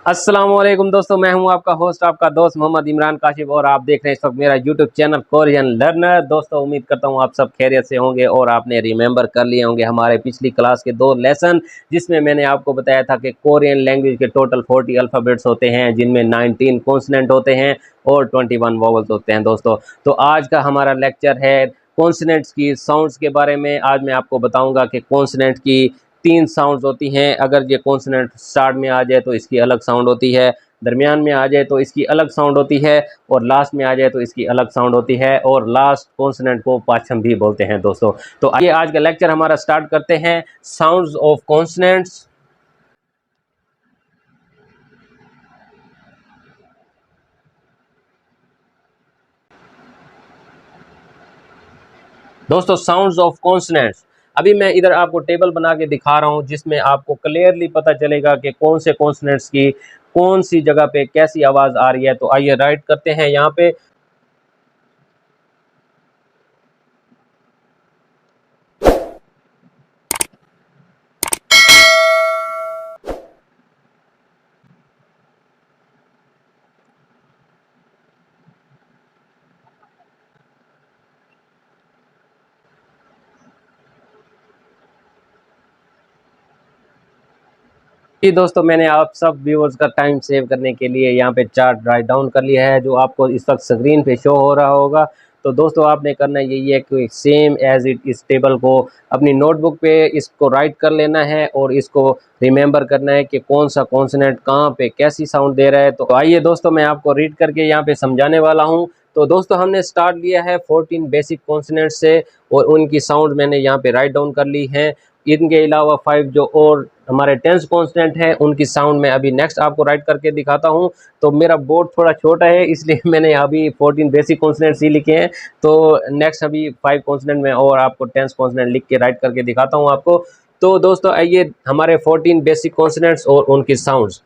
अस्सलामुअलैकुम दोस्तों, मैं हूं आपका होस्ट, आपका दोस्त मोहम्मद इमरान काशिफ और आप देख रहे हैं इस वक्त मेरा यूट्यूब चैनल कोरियन लर्नर। दोस्तों, उम्मीद करता हूं आप सब खैरियत से होंगे और आपने रिमेंबर कर लिए होंगे हमारे पिछली क्लास के 2 लेसन, जिसमें मैंने आपको बताया था कि कोरियन लैंग्वेज के टोटल 40 अल्फ़ाबेट्स होते हैं, जिनमें 19 कॉन्सोनेंट होते हैं और 21 वॉवल्स होते हैं। दोस्तों, तो आज का हमारा लेक्चर है कॉन्सोनेंट्स की साउंड्स के बारे में। आज मैं आपको बताऊंगा कि कॉन्सोनेंट की 3 साउंड्स होती हैं। अगर ये कॉन्सोनेंट स्टार्ट में आ जाए तो इसकी अलग साउंड होती है, दरमियान में आ जाए तो इसकी अलग साउंड होती है और लास्ट में आ जाए तो इसकी अलग साउंड होती है। और लास्ट कॉन्सोनेंट को पाछम भी बोलते हैं। दोस्तों, तो आइए आज का लेक्चर हमारा स्टार्ट करते हैं। Sounds of consonants. दोस्तों, साउंड्स ऑफ कॉन्सोनेंट्स। अभी मैं इधर आपको टेबल बना के दिखा रहा हूं, जिसमें आपको क्लियरली पता चलेगा कि कौन से कॉन्सोनेंट्स की कौन सी जगह पे कैसी आवाज आ रही है। तो आइए राइट करते हैं यहाँ पे। जी दोस्तों, मैंने आप सब व्यूअर्स का टाइम सेव करने के लिए यहाँ पे चार्ट राइट डाउन कर लिया है, जो आपको इस वक्त स्क्रीन पे शो हो रहा होगा। तो दोस्तों, आपने करना यही है कि सेम एज इट इस टेबल को अपनी नोटबुक पे इसको राइट कर लेना है और इसको रिमेंबर करना है कि कौन सा कॉन्सोनेंट कहाँ पे कैसी साउंड दे रहा है। तो आइए दोस्तों, मैं आपको रीड करके यहाँ पे समझाने वाला हूँ। तो दोस्तों, हमने स्टार्ट लिया है 14 बेसिक कॉन्सोनेंट से और उनकी साउंड मैंने यहाँ पे राइट डाउन कर ली है। इनके अलावा 5 जो और हमारे टेंस कॉन्स्टेंट हैं, उनकी साउंड मैं अभी नेक्स्ट आपको राइट करके दिखाता हूं। तो मेरा बोर्ड थोड़ा छोटा है, इसलिए मैंने अभी 14 बेसिक कॉन्स्टेंट्स ही लिखे हैं। तो नेक्स्ट अभी 5 कॉन्स्टेंट में और आपको टेंस कॉन्स्टेंट लिख के राइट करके दिखाता हूं आपको। तो दोस्तों, आइए हमारे 14 बेसिक कॉन्स्टेंट्स और उनकी sounds.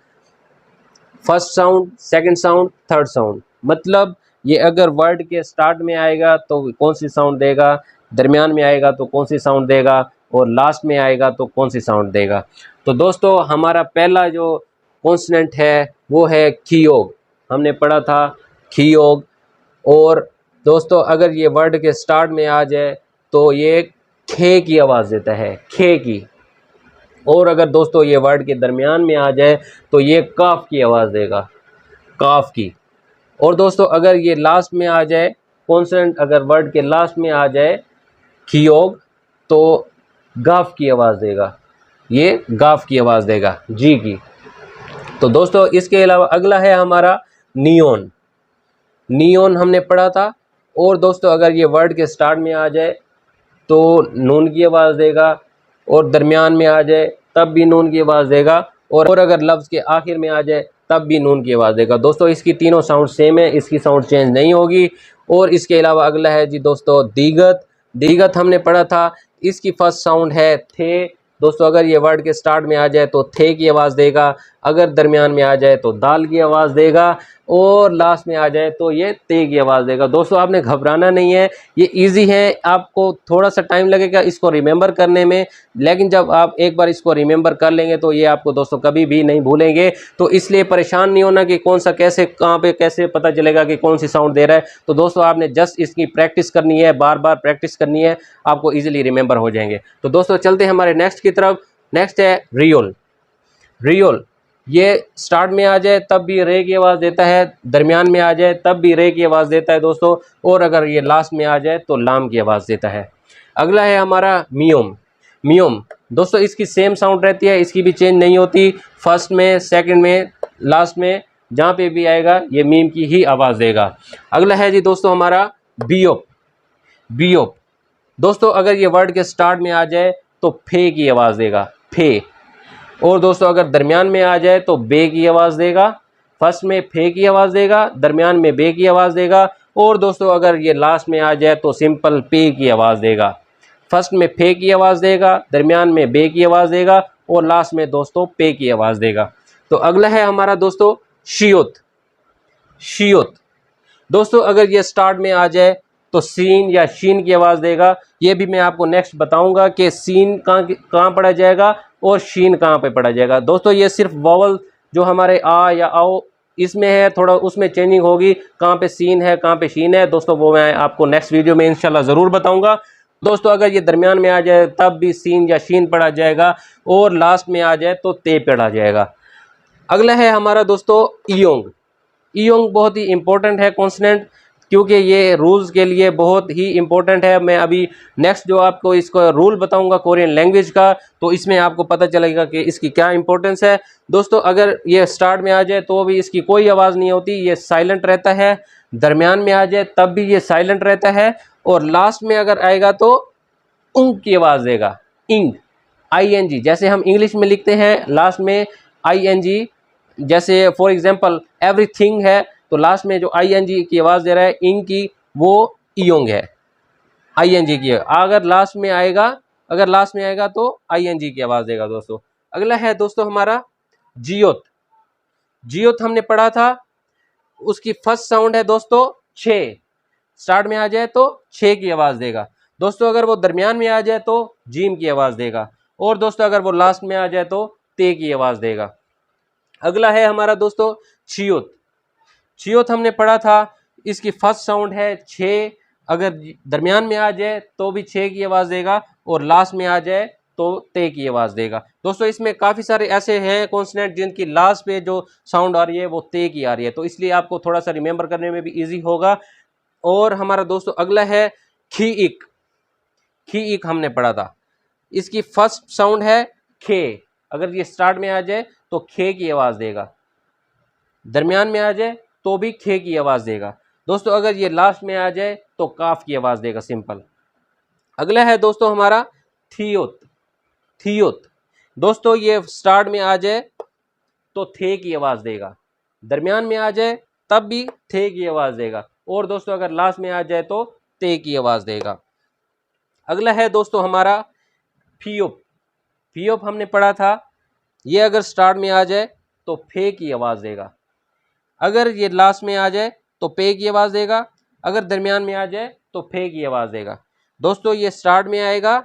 First sound, second sound, third sound. मतलब ये अगर वर्ड के स्टार्ट में आएगा तो कौन सी साउंड देगा, दरमियान में आएगा तो कौन सी साउंड देगा और लास्ट में आएगा तो कौन सी साउंड देगा। तो दोस्तों, हमारा पहला जो कॉन्सोनेंट है वो है खियोग। हमने पढ़ा था खियोग। और दोस्तों, अगर ये वर्ड के स्टार्ट में आ जाए तो ये खे की आवाज़ देता है, खे की। और अगर दोस्तों ये वर्ड के दरमियान में आ जाए तो ये काफ की आवाज़ देगा, काफ की। और दोस्तों, अगर ये लास्ट में आ जाए, कॉन्सोनेंट अगर वर्ड के लास्ट में आ जाए खियोग, तो गाफ की आवाज़ देगा, ये गाफ की आवाज़ देगा, जी की। तो दोस्तों, इसके अलावा अगला है हमारा नियोन। नियोन हमने पढ़ा था। और दोस्तों, अगर ये वर्ड के स्टार्ट में आ जाए तो नून की आवाज़ देगा और दरमियान में आ जाए तब भी नून की आवाज़ देगा और अगर लफ्ज़ के आखिर में आ जाए तब भी नून की आवाज़ देगा। दोस्तों, इसकी तीनों साउंड सेम है, इसकी साउंड चेंज नहीं होगी। और इसके अलावा अगला है जी दोस्तों दीगत। दीगत हमने पढ़ा था। इसकी फर्स्ट साउंड है थे। दोस्तों, अगर ये वर्ड के स्टार्ट में आ जाए तो थे की आवाज़ देगा, अगर दरमियान में आ जाए तो दाल की आवाज़ देगा और लास्ट में आ जाए तो ये ते की आवाज़ देगा। दोस्तों, आपने घबराना नहीं है, ये इजी है। आपको थोड़ा सा टाइम लगेगा इसको रिमेंबर करने में, लेकिन जब आप एक बार इसको रिमेंबर कर लेंगे तो ये आपको दोस्तों कभी भी नहीं भूलेंगे। तो इसलिए परेशान नहीं होना कि कौन सा कैसे कहाँ पे कैसे पता चलेगा कि कौन सी साउंड दे रहा है। तो दोस्तों, आपने जस्ट इसकी प्रैक्टिस करनी है, बार बार प्रैक्टिस करनी है, आपको ईजिली रिमेंबर हो जाएंगे। तो दोस्तों, चलते हैं हमारे नेक्स्ट की तरफ। नेक्स्ट है रियोल। रियोल ये स्टार्ट में आ जाए तब भी रे की आवाज़ देता है, दरमियान में आ जाए तब भी रे की आवाज़ देता है दोस्तों, और अगर ये लास्ट में आ जाए तो लाम की आवाज़ देता है। अगला है हमारा मियोम। मियोम दोस्तों, इसकी सेम साउंड रहती है, इसकी भी चेंज नहीं होती। फर्स्ट में, सेकंड में, लास्ट में, जहाँ पे भी आएगा ये मीम की ही आवाज़ देगा। अगला है जी दोस्तों हमारा बियोप। बियोप दोस्तों, अगर ये वर्ड के स्टार्ट में आ जाए तो फे की आवाज़ देगा, फे। और दोस्तों, अगर दरमियान में आ जाए तो बे की आवाज़ देगा। फर्स्ट में फे की आवाज़ देगा, दरमियान में बे की आवाज़ देगा और दोस्तों अगर ये लास्ट में आ जाए तो सिंपल पे की आवाज़ देगा। फर्स्ट में फे की आवाज़ देगा, दरमियान में बे की आवाज़ देगा और लास्ट में दोस्तों पे की आवाज़ देगा। तो अगला है हमारा दोस्तों शियोत। शियोत दोस्तों, अगर ये स्टार्ट में आ जाए तो सीन या शीन की आवाज़ देगा। ये भी मैं आपको नेक्स्ट बताऊंगा कि सीन कहाँ पढ़ा जाएगा और शीन कहाँ पे पढ़ा जाएगा। दोस्तों, ये सिर्फ वॉवल जो हमारे आ या आओ इसमें है, थोड़ा उसमें चेंजिंग होगी, कहाँ पे सीन है कहाँ पे शीन है दोस्तों, वो मैं आपको नेक्स्ट वीडियो में इंशाल्लाह ज़रूर बताऊंगा दोस्तों। अगर ये दरमियान में आ जाए तब भी सीन या शीन पढ़ा जाएगा, और लास्ट में आ जाए तो ते पढ़ा जाएगा। अगला है हमारा दोस्तों ईयोंग। ईयोंग बहुत ही इंपॉर्टेंट है कॉन्सोनेंट, क्योंकि ये रूल्स के लिए बहुत ही इंपॉर्टेंट है। मैं अभी नेक्स्ट जो आपको इसको रूल बताऊंगा कोरियन लैंग्वेज का, तो इसमें आपको पता चलेगा कि इसकी क्या इंपॉर्टेंस है दोस्तों। अगर ये स्टार्ट में आ जाए तो भी इसकी कोई आवाज़ नहीं होती, ये साइलेंट रहता है। दरमियान में आ जाए तब भी ये साइलेंट रहता है, और लास्ट में अगर आएगा तो उंग की आवाज़ देगा, इंग, ING। जैसे हम इंग्लिश में लिखते हैं लास्ट में ING, जैसे फॉर एग्जांपल एवरीथिंग है, तो लास्ट में जो ING की आवाज़ दे रहा है इंग की, वो ईयोंग है। ING की अगर लास्ट में आएगा तो ING की आवाज़ देगा दोस्तों। अगला है दोस्तों हमारा जियोत। जियोत हमने पढ़ा था, उसकी फर्स्ट साउंड है दोस्तों छे। स्टार्ट में आ जाए तो छे की आवाज़ देगा दोस्तों। अगर वो दरमियान में आ जाए तो जीम की आवाज़ देगा, और दोस्तों अगर वो लास्ट में आ जाए तो ते की आवाज़ देगा। अगला है हमारा दोस्तों छियोत। छियोत हमने पढ़ा था, इसकी फर्स्ट साउंड है छे, अगर दरमियान में आ जाए तो भी छे की आवाज़ देगा, और लास्ट में आ जाए तो ते की आवाज़ देगा दोस्तों। इसमें काफ़ी सारे ऐसे हैं कॉन्सोनेंट जिनकी लास्ट पे जो साउंड आ रही है वो ते की आ रही है, तो इसलिए आपको थोड़ा सा रिमेंबर करने में भी ईजी होगा। और हमारा दोस्तों अगला है खी इक। खी इक हमने पढ़ा था, इसकी फर्स्ट साउंड है खे। अगर ये स्टार्ट में आ जाए तो खे की आवाज़ देगा, दरमियान में आ जाए तो भी खे की आवाज़ देगा दोस्तों। अगर ये लास्ट में आ जाए तो काफ की आवाज़ देगा, सिंपल। अगला है दोस्तों हमारा थियोत। थियोत दोस्तों ये स्टार्ट में आ जाए तो थे की आवाज़ देगा, दरमियान में आ जाए तब भी थे की आवाज़ देगा, और दोस्तों अगर लास्ट में आ जाए तो ते की आवाज़ देगा। अगला है दोस्तों हमारा फियोप। फियोप हमने पढ़ा था, ये अगर स्टार्ट में आ जाए तो फे की आवाज़ देगा, अगर ये लास्ट में आ जाए तो पे की आवाज़ देगा, अगर दरमियान में आ जाए तो फे की आवाज़ देगा दोस्तों। ये स्टार्ट में आएगा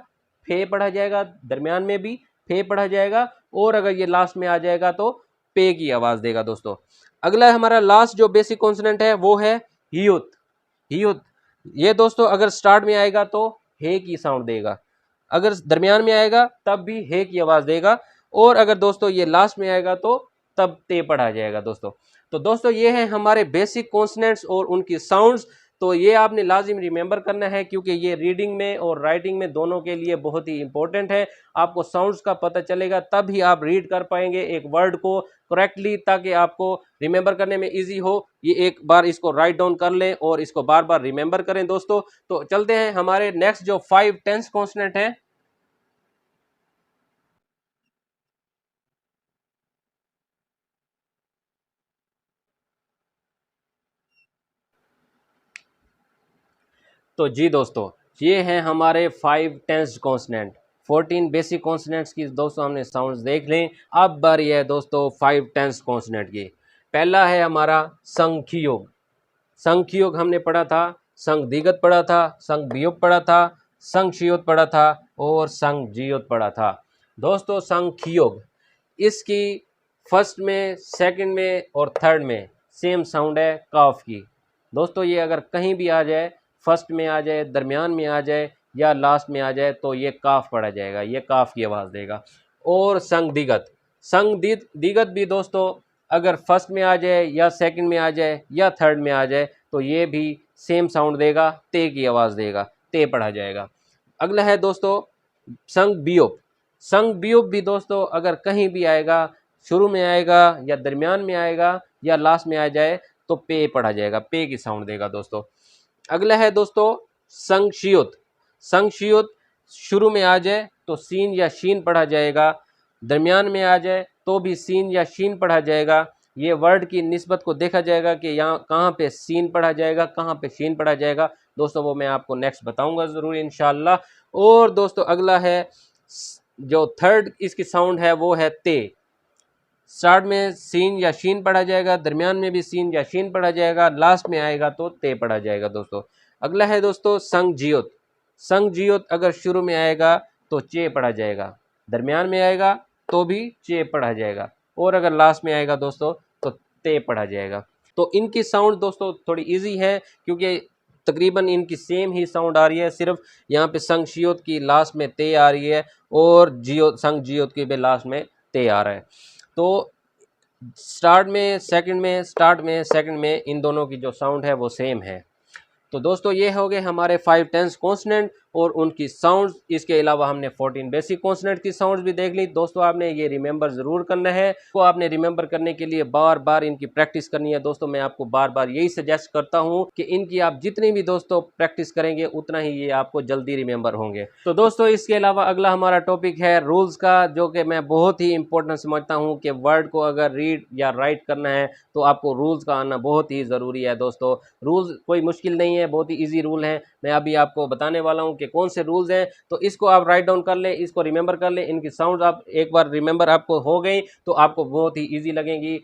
फे पढ़ा जाएगा, दरमियान में भी फे पढ़ा जाएगा, और अगर ये लास्ट में आ जाएगा तो पे की आवाज़ देगा दोस्तों। अगला हमारा लास्ट जो बेसिक कॉन्सोनेंट है वो है हियुत। हियुत ये दोस्तों अगर स्टार्ट में आएगा तो हे की साउंड देगा, अगर दरमियान में आएगा तब भी हे की आवाज़ देगा, और अगर दोस्तों ये लास्ट में आएगा तो तब ते पढ़ा जाएगा दोस्तों। तो दोस्तों ये हैं हमारे बेसिक कॉन्सोनेंट्स और उनकी साउंड्स। तो ये आपने लाजिम रिमेंबर करना है, क्योंकि ये रीडिंग में और राइटिंग में दोनों के लिए बहुत ही इंपॉर्टेंट है। आपको साउंड्स का पता चलेगा तब ही आप रीड कर पाएंगे एक वर्ड को करेक्टली, ताकि आपको रिमेंबर करने में इजी हो। ये एक बार इसको राइट डाउन कर लें और इसको बार बार रिमेंबर करें दोस्तों। तो चलते हैं हमारे नेक्स्ट जो 5 टेंस कॉन्सोनेंट है। तो जी दोस्तों, ये हैं हमारे 5 टेंस्ड कॉन्सोनेंट। 14 बेसिक कॉन्सोनेंट्स की दोस्तों हमने साउंड्स देख लें। अब बारी है दोस्तों 5 टेंस्ड कॉन्सोनेंट की। पहला है हमारा संखियोग। संखियोग हमने पढ़ा था, संग दिगत पढ़ा था, संग बियोग पढ़ा था, संग शियोत पढ़ा था, और संग जियोत पढ़ा था दोस्तों। संखियोग इसकी फर्स्ट में, सेकंड में और थर्ड में सेम साउंड है काफ की दोस्तों। ये अगर कहीं भी आ जाए, फर्स्ट में आ जाए, दरमियान में आ जाए या लास्ट में आ जाए, तो ये काफ पढ़ा जाएगा, ये काफ की आवाज़ देगा। और संग दिगत, संग दिगत भी दोस्तों अगर फर्स्ट में आ जाए या सेकंड में आ जाए या थर्ड में आ जाए, तो ये भी सेम साउंड देगा, ते की आवाज़ देगा, ते पढ़ा जाएगा। अगला है दोस्तों संग बियोप। संग बियोप भी दोस्तों अगर कहीं भी आएगा, शुरू में आएगा या दरमियान में आएगा या लास्ट में आ जाए, तो पे पढ़ा जाएगा, पे की साउंड देगा दोस्तों। अगला है दोस्तों संक्षियुत। संक्षियुत शुरू में आ जाए तो सीन या शीन पढ़ा जाएगा, दरमियान में आ जाए तो भी सीन या शीन पढ़ा जाएगा। ये वर्ड की निस्बत को देखा जाएगा कि यहाँ कहाँ पे सीन पढ़ा जाएगा, कहाँ पे शीन पढ़ा जाएगा दोस्तों, वो मैं आपको नेक्स्ट बताऊंगा ज़रूर इंशाल्लाह। और दोस्तों अगला है जो थर्ड इसकी साउंड है वो है ते। स्टार्ट में सीन या शीन पढ़ा जाएगा, दरमियान में भी सीन या शीन पढ़ा जाएगा, लास्ट में आएगा तो ते पढ़ा जाएगा दोस्तों। अगला है दोस्तों संग जियोत। संग जियोत अगर शुरू में आएगा तो चे पढ़ा जाएगा, दरमियान में आएगा तो भी चे पढ़ा जाएगा, और अगर लास्ट में आएगा दोस्तों तो ते पढ़ा जाएगा। तो इनकी साउंड दोस्तों थोड़ी इजी है, क्योंकि तकरीबन इनकी सेम ही साउंड आ रही है, सिर्फ यहाँ पे संग शियोत की लास्ट में ते आ रही है और जियो संग जियोत की भी लास्ट में ते आ रहा है। तो स्टार्ट में सेकंड में इन दोनों की जो साउंड है वो सेम है। तो दोस्तों ये हो गए हमारे 5 टेंस कॉन्सोनेंट और उनकी साउंड्स। इसके अलावा हमने 14 बेसिक कॉन्सोनेंट की साउंड्स भी देख ली। दोस्तों आपने ये रिमेंबर ज़रूर करना है। तो आपने रिमेंबर करने के लिए बार बार इनकी प्रैक्टिस करनी है। दोस्तों मैं आपको बार बार यही सजेस्ट करता हूँ कि इनकी आप जितनी भी दोस्तों प्रैक्टिस करेंगे उतना ही ये आपको जल्दी रिमेंबर होंगे। तो दोस्तों इसके अलावा अगला हमारा टॉपिक है रूल्स का, जो कि मैं बहुत ही इंपॉर्टेंट समझता हूँ कि वर्ड को अगर रीड या राइट करना है तो आपको रूल्स का आना बहुत ही ज़रूरी है। दोस्तों रूल्स कोई मुश्किल नहीं है, बहुत ही ईजी रूल है। मैं अभी आपको बताने वाला हूँ कि कौन से रूल्स हैं, तो इसको आप राइट डाउन कर लें, इसको रिमेंबर कर लें। इनकी साउंड आप एक बार रिमेंबर आपको हो गई तो आपको बहुत ही ईजी लगेंगी।